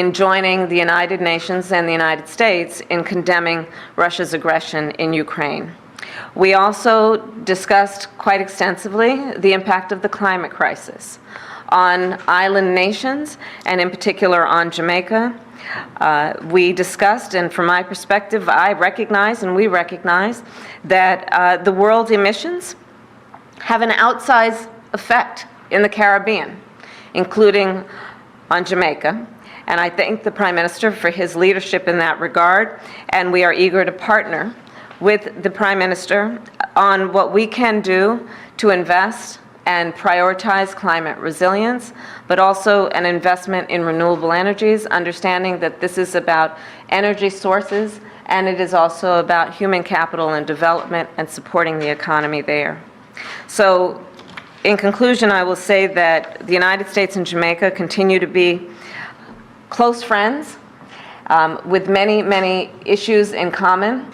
in joining the United Nations and the United States in condemning Russia's aggression in Ukraine. We also discussed quite extensively the impact of the climate crisis on island nations, and in particular on Jamaica. We discussed, and from my perspective, I recognize and we recognize that the world's emissions have an outsized effect in the Caribbean, including on Jamaica. And I thank the Prime Minister for his leadership in that regard, and we are eager to partner with the Prime Minister on what we can do to invest and prioritize climate resilience, but also an investment in renewable energies, understanding that this is about energy sources, and it is also about human capital and development and supporting the economy there. So, in conclusion, I will say that the United States and Jamaica continue to be close friends with many, many issues in common.